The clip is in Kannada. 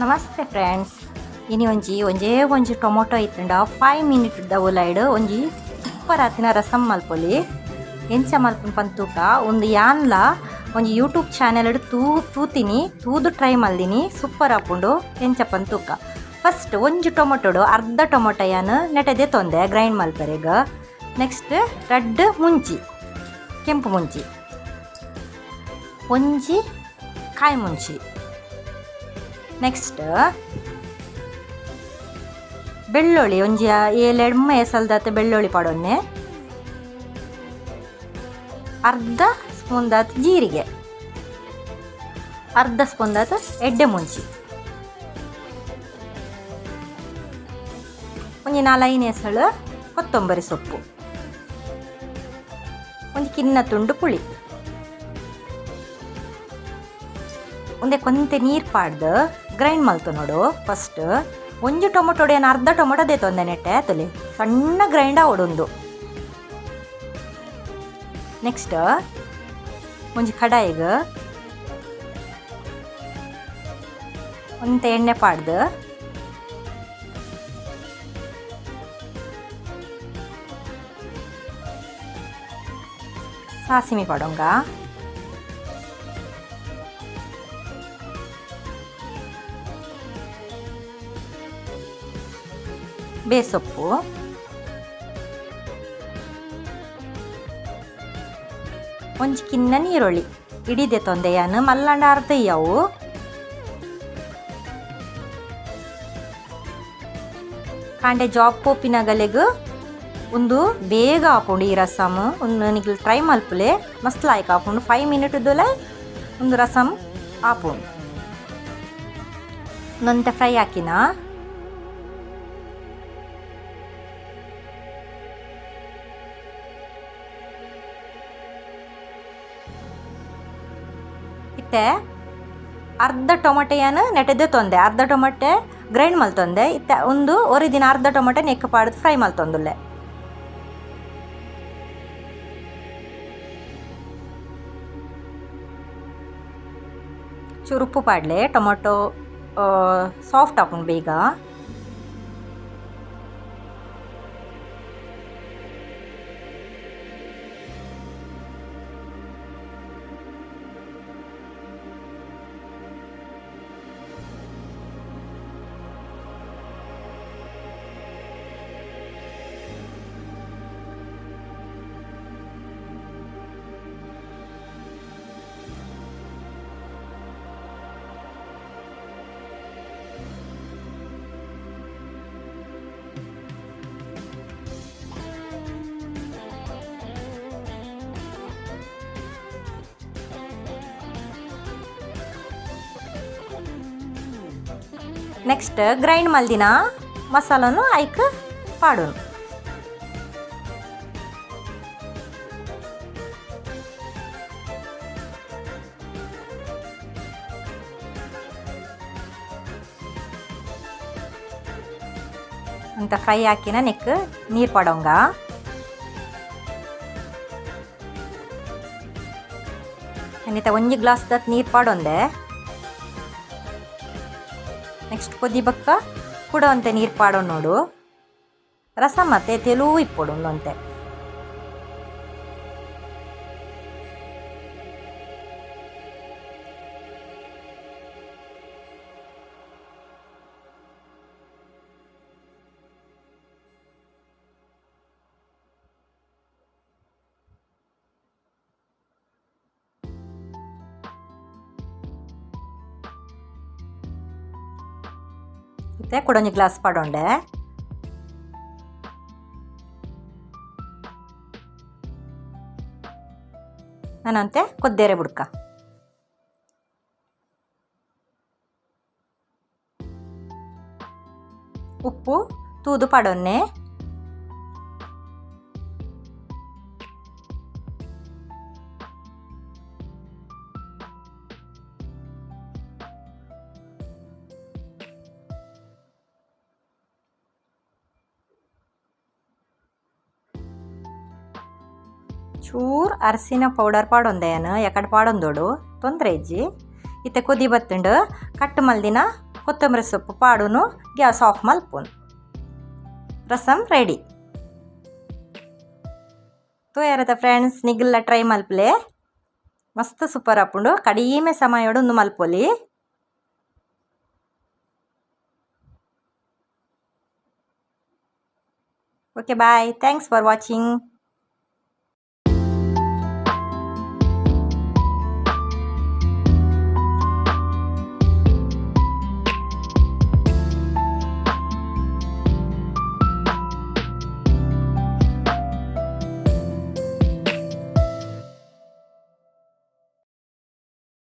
ನಮಸ್ತೆ ಫ್ರೆಂಡ್ಸ್. ಇನಿ ಒಂಜೇ ಟೊಮೊಟೊ ಐತಂಡ 5 ಮಿನಿಟ್ ದವುಲೈಡ್ ಒಂಜಿ ಸೂಪರ್ ಆತಿನ ರಸಮ್ ಮಲ್ಪೊಲಿ ಎಂಚ ಮಲ್ಪುನ ಪಂತೂಕ ಒಂದು ಯಾನ್ಲ ಒಂಜಿ ಯೂಟ್ಯೂಬ್ ಚಾನೆಲ್ ತೂದು ಟ್ರೈ ಮಲ್ದಿನಿ. ಸೂಪರ್ ಆಪುಂಡು ಎಂಚ ಪಂತೂಕ. ಫಸ್ಟ್ ಒಂಜಿ ಟೊಮೊಟೊಡು ಅರ್ಧ ಟೊಮೊಟೊ ಯಾನ್ ನೆಟದೆ ತೊಂದೆ ಗ್ರೈಂಡ್ ಮಲ್ಪರೆಗ. ನೆಕ್ಸ್ಟ್ ರಡ್ಡ್ ಮುಂಚಿ ಕೆಂಪು ಮುಂಚಿ, ಒಂಜಿ ಕಾಯಿ ಮುಂಚಿ, ನೆಕ್ಸ್ಟ್ ಬೆಳ್ಳುಳ್ಳಿ ಒಂಜಿ 7 ಎಸಲ್ದಾತ ಬೆಳ್ಳುಳ್ಳಿ ಪಡೊನ್ನೆ, ಅರ್ಧ ಸ್ಪೂನ್ ದಾತ ಜೀರಿಗೆ, ಅರ್ಧ ಸ್ಪೂನ್ ದಾತ ಎಡ್ಡೆ ಮುಂಚಿ, ಒಂಜಿ 4 ಎಸಳು ಕೊತ್ತಂಬರಿ ಸೊಪ್ಪು, ಒಂಜಿ ಕಿನ್ನ ತುಂಡು ಪುಳಿ, ಒಂದೇ ಕೊಂತೆ ನೀರು ಪಾಡ್ದು ಗ್ರೈಂಡ್ ಮಲ್ತು ನೋಡು. ಫಸ್ಟ್ ಒಂಜಿ ಟೊಮೊಟೊಡು ಏನು ಅರ್ಧ ಟೊಮೊಟೊ ದೇತೊಂದೆ ನೆಟ್ಟೆ ತುಲಿ ಸಣ್ಣ ಗ್ರೈಂಡ್ ಆವೊಂದು. ನೆಕ್ಸ್ಟ್ ಒಂಜಿ ಕಡಾಯಿಗೆ ಒಂತೆ ಎಣ್ಣೆ ಪಾಡ್ದು ಸಾಸಿಮೆ ಪಾಡೋಂಗ, ಬೇಸೊಪ್ಪು, ಒಂಜಿ ಕಿನ್ನ ನೀರುಳ್ಳಿ ಇಡಿದೆ ತೊಂದೆಯಾನು ಮಲ್ಲಂಡ ಅರ್ಧ ಇಯವು, ಕಾಂಡೆ ಜಾಬ್ ಪೋಪಿನಗಲೆಗ್ ಒಂದು ಬೇಗ ಆಪುಂಡು ಈ ರಸಮ್. ಒಂದು ನಿಗಲ್ ಟ್ರೈ ಮಲ್ಪುಲೆ ಮಸ್ತ್ ಲಾಯ್ಕ್ ಆಪುಂಡು. 5 ಮಿನಿಟ್ದುಲೆ ಒಂದು ರಸಮ್ ಆಪುಂಡು. ನೊಂತೆ ಫ್ರೈ ಹಾಕಿನ ಇತ್ತೆ ಅರ್ಧ ಟೊಮೊಟೊಯನ್ನು ನೆಟದೆ ತೊಂದೆ, ಅರ್ಧ ಟೊಮೊಟೊ ಗ್ರೈಂಡ್ ಮಲ್ತೊಂದೆ. ಇತ್ತೆ ಒಂದು ದಿನ ಅರ್ಧ ಟೊಮೊಟೊ ನೆಕ್ ಪಾಡ್ದು ಫ್ರೈ ಮಲ್ತೊಂದುಲ್ಲೆ. ಚೂರು ಉಪ್ಪು ಪಾಡ್ಲೆ, ಟೊಮೊಟೊ ಸಾಫ್ಟ್ ಆಪುಂಡು ಬೇಗ. ನೆಕ್ಸ್ಟ್ ಗ್ರೈಂಡ್ ಮಲ್ದಿನ ಮಸಾಲನು ಐಕ್ ಪಾಡೋನು. ಅಂತ ಫ್ರೈ ಹಾಕಿನ ನೆಕ್ ನೀರು ಪಾಡೋಂಗ. ಅನ್ನಿತ ಒಂಜಿ ಗ್ಲಾಸ್ ದತ್ ನೀರು ಪಾಡೊಂದೆ. ನೆಕ್ಸ್ಟ್ ಕೊದ್ದಿ ಬಕ್ಕ ಕುಡೋಂತೆ ನೀರು ಪಾಡೋ ನೋಡು. ರಸಮ್ ಮತ್ತೆ ತೆಲೂ ಇಪ್ಪೊಡು ಒಂದೊಂತೆ. ಮತ್ತೆ ಕೊಡೊಂಜಿ ಗ್ಲಾಸ್ ಪಾಡೊಂಡೆ. ನಾನಂತೆ ಕೊದ್ದೇರೆ ಬುಡ್ಕ ಉಪ್ಪು ತೂದು ಪಾಡೊನ್ನೆ. ಚೂರು ಅರಸಿನ ಪೌಡರ್ ಪಾಡೊಂದೆಯನು ಯಾಕಡೆ ಪಾಡೊಂದೋಡು ತೊಂದರೆ ಇಜ್ಜಿ. ಇತ್ತೆ ಕೊದಿ ಬತ್ತುಂಡು ಕಟ್ ಮಲ್ದಿನ ಕೊತ್ತಂಬರಿ ಸೊಪ್ಪು ಪಾಡುನು ಗ್ಯಾಸ್ ಆಫ್ ಮಲ್ಪುನು. ರಸಮ್ ರೆಡಿ ತೋಯಾರದ ಫ್ರೆಂಡ್ಸ್. ನಿಗ್ಲ ಟ್ರೈ ಮಲ್ಪಲೆ ಮಸ್ತ್ ಸೂಪರ್ ಆಪುಂಡು. ಕಡಿಮೆ ಸಮಯಡು ಒಂದು ಮಲ್ಪೊಲಿ. Okay bye. Thanks for watching.